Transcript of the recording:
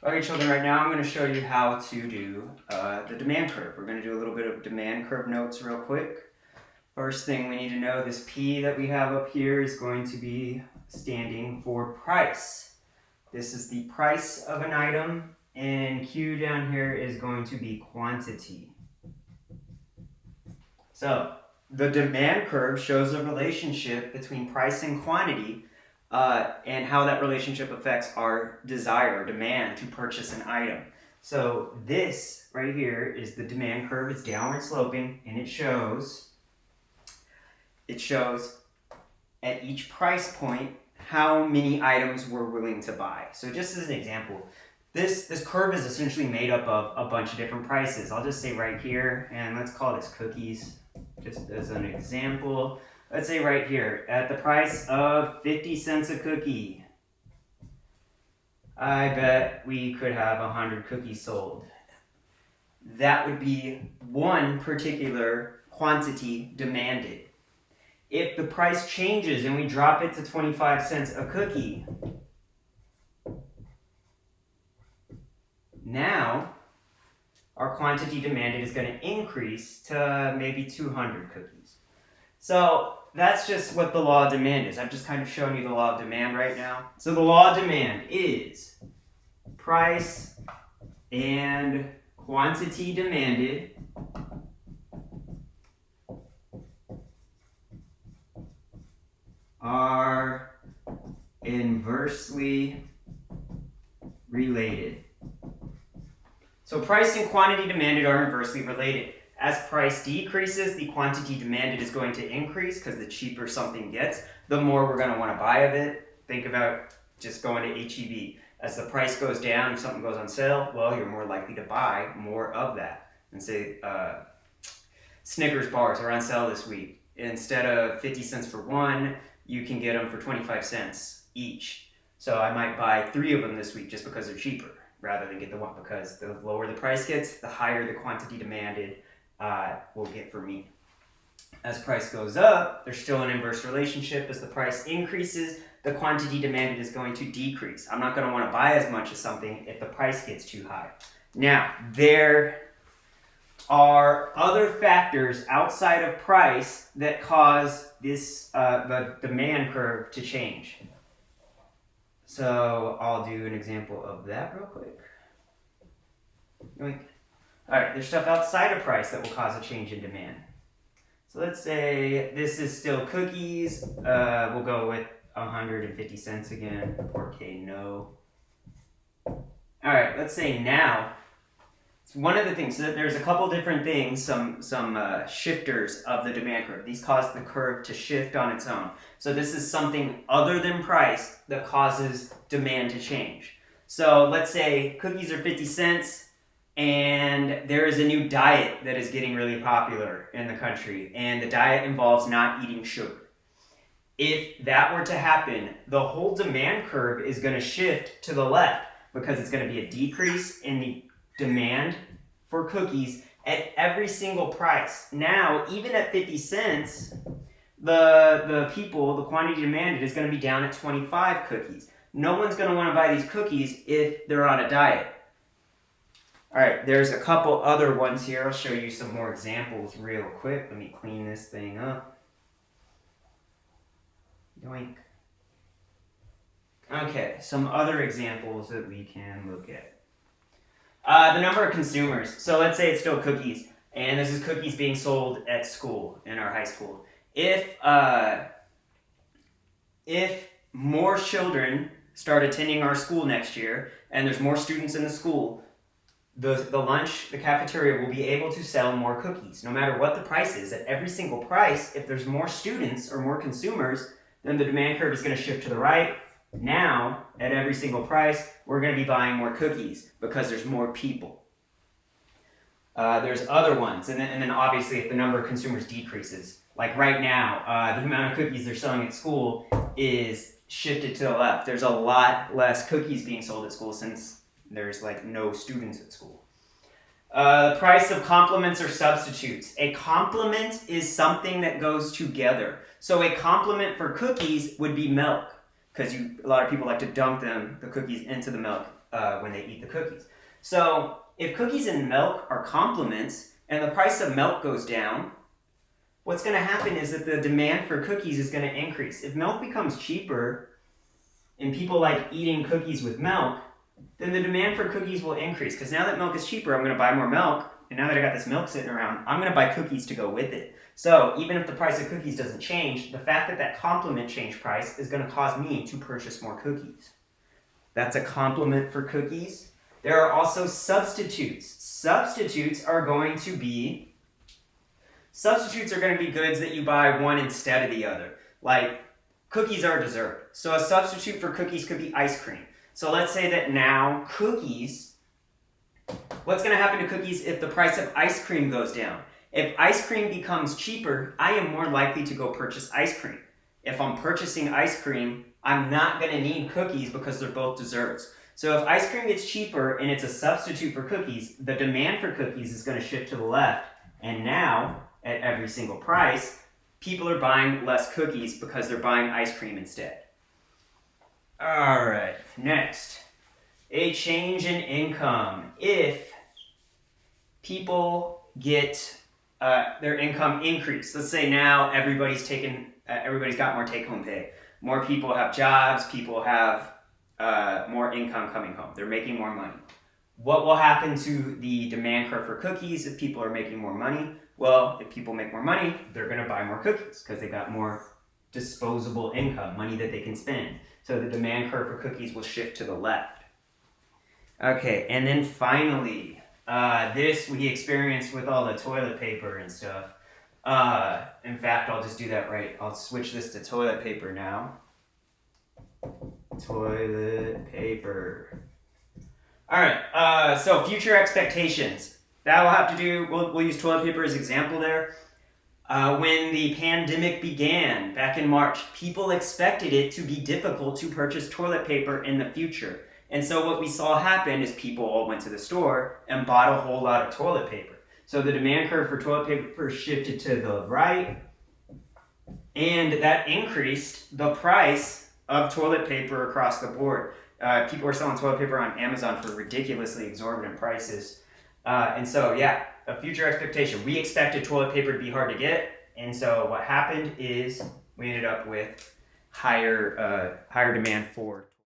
Okay, children, right now I'm going to show you how to do the demand curve. We're going to do a little bit of demand curve notes real quick. First thing we need to know, this P that we have up here is going to be standing for price. This is the price of an item, and Q down here is going to be quantity. So the demand curve shows a relationship between price and quantity, and how that relationship affects our desire or demand to purchase an item. So this right here is the demand curve. It's downward sloping, and it shows at each price point how many items we're willing to buy. So just as an example, this curve is essentially made up of a bunch of different prices. I'll just say right here, and let's call this cookies, just as an example. Let's say right here, at the price of 50 cents a cookie, I bet we could have 100 cookies sold. That would be one particular quantity demanded. If the price changes and we drop it to 25 cents a cookie, now our quantity demanded is going to increase to maybe 200 cookies. So that's just what the law of demand is. I've just kind of shown you the law of demand right now. So the law of demand is price and quantity demanded are inversely related. So price and quantity demanded are inversely related. As price decreases, the quantity demanded is going to increase because the cheaper something gets, the more we're going to want to buy of it. Think about just going to HEB. As the price goes down, if something goes on sale, well, you're more likely to buy more of that. And say Snickers bars are on sale this week. Instead of 50 cents for one, you can get them for 25 cents each. So I might buy 3 of them this week just because they're cheaper rather than get the one, because the lower the price gets, the higher the quantity demanded will get for me. As price goes up, there's still an inverse relationship. As the price increases, the quantity demanded is going to decrease. I'm not going to want to buy as much of something if the price gets too high. Now, there are other factors outside of price that cause this the demand curve to change. So I'll do an example of that real quick. Alright, there's stuff outside of price that will cause a change in demand. So let's say this is still cookies. We'll go with 150 cents again. Okay, no. Alright, let's say now, one of the things, so there's a couple different things, some shifters of the demand curve. These cause the curve to shift on its own. So this is something other than price that causes demand to change. So let's say cookies are 50 cents and there is a new diet that is getting really popular in the country, and the diet involves not eating sugar. If that were to happen, the whole demand curve is going to shift to the left because it's going to be a decrease in the demand for cookies at every single price. Now, even at 50 cents, the quantity demanded is going to be down at 25 cookies. No one's going to want to buy these cookies if they're on a diet. All right, there's a couple other ones here. I'll show you some more examples real quick. Let me clean this thing up. Yoink. Okay, some other examples that we can look at. The number of consumers. So let's say it's still cookies, and this is cookies being sold at school, in our high school. If more children start attending our school next year, and there's more students in the school, the cafeteria will be able to sell more cookies. No matter what the price is, at every single price, if there's more students or more consumers, then the demand curve is going to shift to the right. Now, at every single price, we're going to be buying more cookies because there's more people. There's other ones, and then obviously if the number of consumers decreases, like right now, the amount of cookies they're selling at school is shifted to the left. There's a lot less cookies being sold at school since there's like no students at school. Price of complements or substitutes. A complement is something that goes together. So a complement for cookies would be milk, because a lot of people like to dunk the cookies into the milk. when they eat the cookies. So if cookies and milk are complements and the price of milk goes down, what's going to happen is that the demand for cookies is going to increase. If milk becomes cheaper and people like eating cookies with milk, then the demand for cookies will increase. Because now that milk is cheaper, I'm going to buy more milk. And now that I got this milk sitting around, I'm going to buy cookies to go with it. So even if the price of cookies doesn't change, the fact that that complement changed price is going to cause me to purchase more cookies. That's a complement for cookies. There are also substitutes. Substitutes are going to be goods that you buy one instead of the other. Like cookies are a dessert. So a substitute for cookies could be ice cream. So let's say that now what's going to happen to cookies if the price of ice cream goes down? If ice cream becomes cheaper, I am more likely to go purchase ice cream. If I'm purchasing ice cream, I'm not going to need cookies because they're both desserts. So if ice cream gets cheaper and it's a substitute for cookies, the demand for cookies is going to shift to the left. And now, at every single price, people are buying less cookies because they're buying ice cream instead. All right, next. A change in income. If people get their income increased, let's say now everybody's got more take-home pay. More people have jobs, people have more income coming home. They're making more money. What will happen to the demand curve for cookies if people are making more money? Well, if people make more money, they're going to buy more cookies because they got more disposable income, money that they can spend. So the demand curve for cookies will shift to the left. Okay, and then finally, this we experienced with all the toilet paper and stuff. In fact, I'll just do that right. I'll switch this to toilet paper now. Toilet paper. All right, so future expectations. That will have to do, we'll use toilet paper as example there. When the pandemic began back in March, people expected it to be difficult to purchase toilet paper in the future. And so what we saw happen is people all went to the store and bought a whole lot of toilet paper. So the demand curve for toilet paper shifted to the right, and that increased the price of toilet paper across the board. People were selling toilet paper on Amazon for ridiculously exorbitant prices. And so, yeah, a future expectation. We expected toilet paper to be hard to get, and so what happened is we ended up with higher demand for